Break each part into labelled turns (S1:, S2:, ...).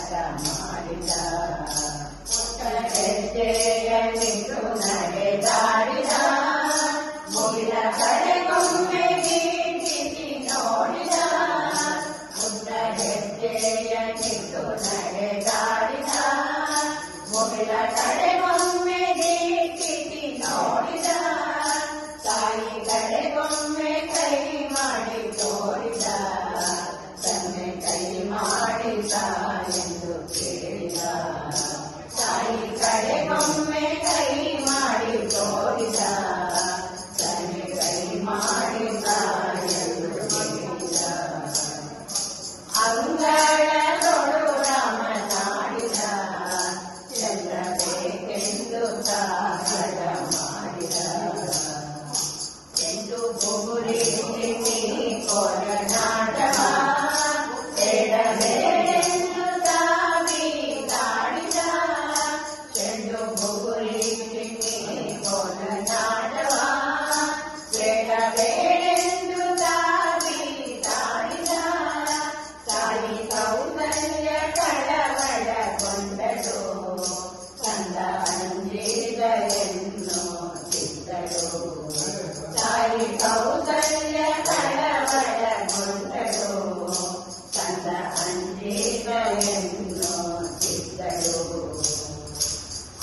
S1: ಹಠ ಮಾಡಿದ ಹೆಜ್ಜೆಯನ್ನಿಟ್ಟು ನಡೆದಾಡಿದ ಮುಗಿಲ ಕಡೆಗೊಮ್ಮೆ ಗೀಟಿಸಿ ನೋಡಿದ ಮುಗ್ಧ ಹೆಜ್ಜೆಯನ್ನಿಟ್ಟು ನಡೆದಾಡಿದ ಮುಗಿಲ ಕಡೆಗೊಮ್ಮೆ ಗೀಟಿಸಿ ನೋಡಿದ ತಾಯಿ ಕಡೆಗೊಮ್ಮೆ ಕೈ ಮಾಡಿ ತೋರಿದ ತಂದೆ ಕೈ ಮಾಡಿದ ಎಂದು ಕೇಳಿದ ತಾಯಿ ಕಡೆಗೊಮ್ಮೆ ಕೈ ಮಾಡಿ ತೋರಿದ ತಂದೆ ಕೈ ಮಾಡಿದ ಎಂದು ಕೇಳಿದ ಅಂಗಳದೊಳು ರಾಮನಾಡಿದ ಚೆಲ್ಲಬೇಕೆಂದು ಹಠ ಮಾಡಿದ ಎಂದು ಬುಗುರಿ ಕೊರನಾಟವ ಬೇಡಬೇಡೆಂದು ತಾಡಿದ ಚೆಂಡು ಬುಗುರಿ ಕೊರನಾಟವ ಬೇಡಬೇಡೆಂದು ತಾಡಿದ ತಾಯಿ ಕೌಸಲ್ಯ ಕಳವಳಗೊಂಡಳು ಕಂದ ಅಂಜಿದ ಎನ್ನುತ್ತಿದ್ದಳು ತಾಯಿ ಕೌಸಲ್ಯ ಕಳವಳಗೊಂಡಳು ಕಂದ ಅಂಜಿದ ಎನ್ನುತ್ತಿದ್ದಳು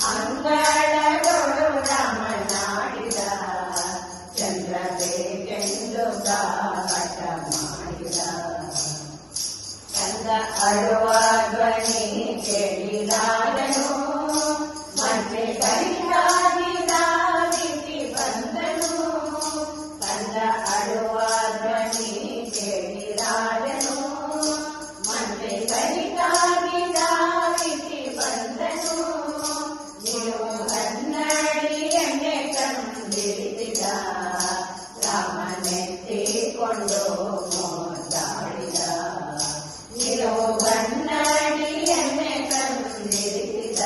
S1: ಅಂಗಳದೊಳು ರಾಮನಾಡಿದ ಚಂದ್ರಬೇಕೆಂದು ಹಠ ಮಾಡಿದ ಕಂದ ಅಳುವ ಧ್ವನಿ ಕೇಳಿದಾಗನು ಮತ್ತೆ ಕೈಯಾಗಿ ಧಾವಿಸಿ ಬಂದನು ಕಂದ ಅಳುವ ಧ್ವನಿ ಕೇಳಿದಾಗನು ಮತ್ತೆ ಕೈಯಾಗಿ ಧಾವಿಸಿ ಬಂದನು ನೀವು ಕನ್ನಡಿಯನ್ನೇ ಕಂಡಿರಿಸಿದ ರಾಮನೆತ್ತಿಕೊಂಡು ಮೋದಾಡಿದ ನೀವು ಕನ್ನಡಿಯನ್ನೇ ಕಂಡಿರಿಸಿದ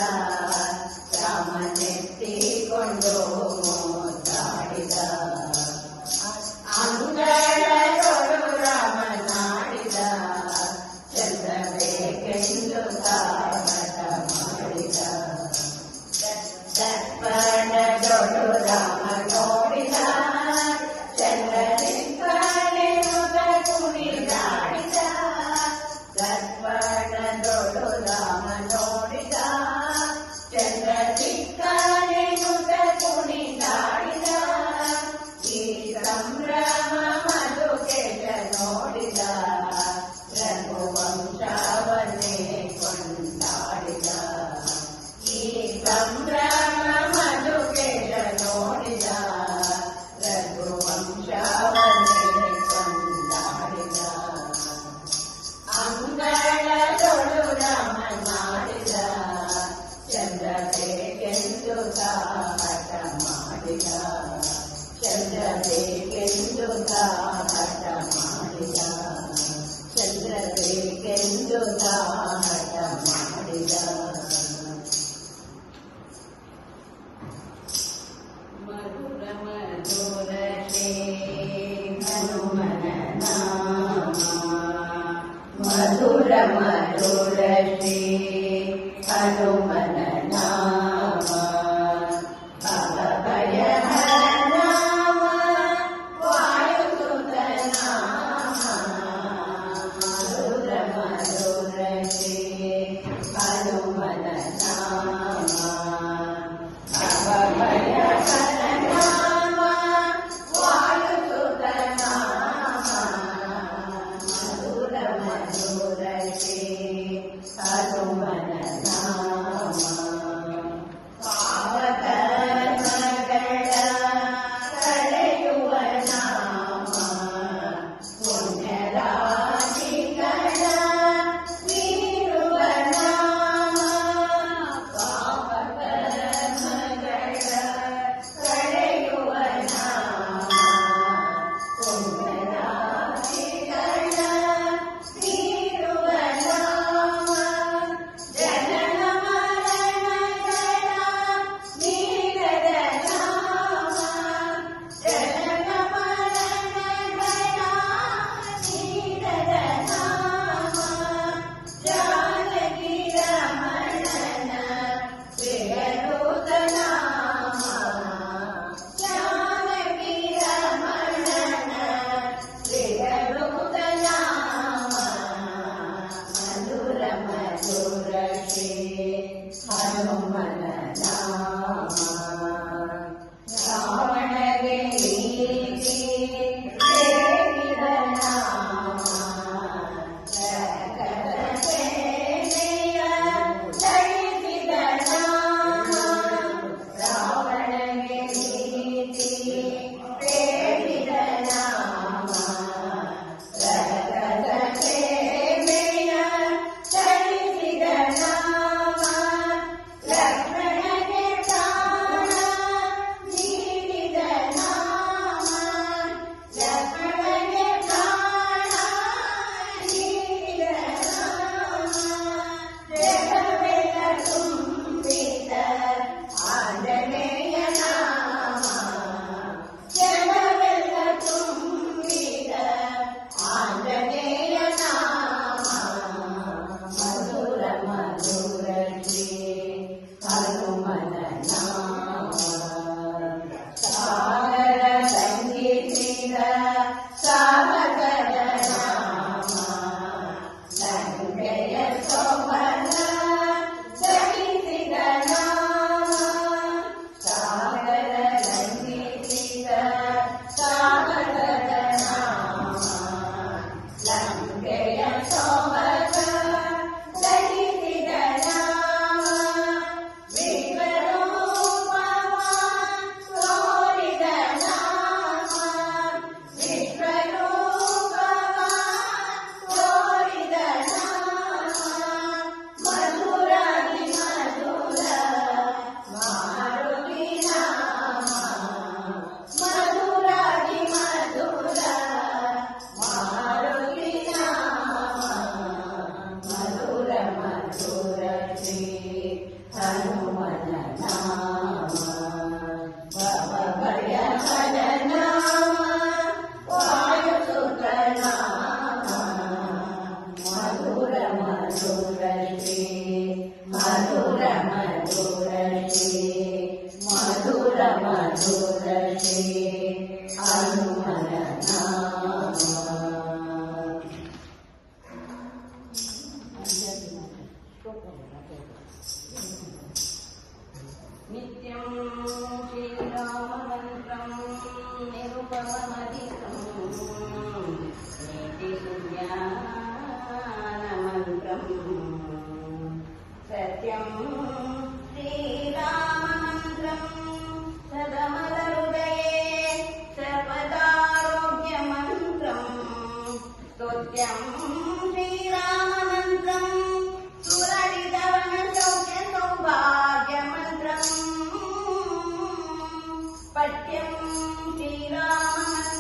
S1: ರಾಮನೆತ್ತಿಕೊಂಡು ಮೋದಾಡಿದ ಅಂಗಳದೊಳು ರಾಮನಾಡಿದ ಚೆಲ್ಲಬೇಕೆಂದು ಹಠ ಮಾಡಿದ ದರ್ಪಣದೊಳು ರಾಮ ನೋಡಿದ ಚಂದ್ರನಿಂದ ಕುಣಿದಾಡಿದ ದರ್ಪಣದೊಳು ರಾಮ ನೋಡಿದ ಚಂದ್ರ ಚಿಕ್ಕನೆನುತ ಕುಣಿದಾಡಿದ ಈ ಸಂಭ್ರಮ ಮಧುಕೇಶ ನೋಡಿದ ರಘುವಂಶವನ್ನೇ ಕೊಂಡ ಶ್ರೀ ಹನುಮನ ನಾಮ ರಾವಣಗೆ ನೀತಿ ಹೇಳಿದ ನಾಮ ಜಗದ ಸೇನೆಯ ಜಯಿಸಿದ ನಾಮ ರಾವಣಗೆ ನೀತಿ ಹೇಳಿದ ನಾಮ ಜಗದ ಸೇನೆಯ ಜಯಿಸಿದ ನಾಮ ಲಕ್ಷ್ಮಣಗೆ ಪ್ರಾಣ ನೀಡಿದ ನಾಮ ಲಕ್ಷ್ಮಣಗೆ ಪ್ರಾಣ ನೀಡಿದ ನಾಮ ಜಗವೆಲ್ಲ ತುಂಬಿದ ಆಂಜನೇಯ ನಾಮ ಜಗವೆಲ್ಲ ತುಂಬಿದ ಆಂಜನೇಯ ನಾಮ ಮಧುರ ಮಧುರ ಶ್ರೀ ಹನುಮನ ನಾಮ ಸಾಗರ ಸಂಗೀತಿದ ಸಾಗರ ನಾಮ ಲಂಕೆಯ ಸೋಮನ ಜಯಿಸಿದ ನಾಮ ಸಾಗರ ಸಂಗೀತಿದ ಸಾಗರ ನಾಮ ಲಂಕೆಯ ಸೋಮನ ಜಯಿಸಿದ ನಾಮ ವಿಶ್ವರೂಪವ ತೋರಿದ ನಾಮ ವಿಶ್ವರೂಪವ ತೋರಿದ ನಾಮ ಮಧುರಾದಿ ಮಧುರ ಮಾರುತಿ ನಾಮ ಮಧುರಾದಿ ಮಧುರ ಮಾರುತಿ ನಾಮ ಮಧುರ ಮಧುರ ಶ್ರೀ ಹನುಮನ ನಾಮ ಭವ ಭಯ ಹರ ನಾಮ ವಾಯುಸುತ ನಾಮ ಮಧುರ ಮಧುರ ಶ್ರೀ ಮಧುರ ಮಧುರ ಶ್ರೀ ಮಧುರ ಮಧುರ ಶ್ರೀ ಹನುಮನ ನಾಮ नित्यं श्रीराममन्त्रं निरुपममधिकं नीतिसुज्ञानमन्त्रं सत्यं श्रीराममन्त्रं सदमलहृदये सर्वदारोग्यमन्त्रं स्तुत्यं श्रीराममन्त्रं सुररिदवन सौख्य सौभाग्यमन्त्रम् पठ्यं श्रीराममन्त्रम्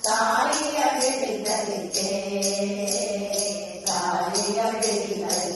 S1: ತಾಯಿಯ ಬಿಡಿಸಲಿಕ್ಕೆ ತಾಯಿಯ ಬಿಡಿಸಲಿಕ್ಕೆ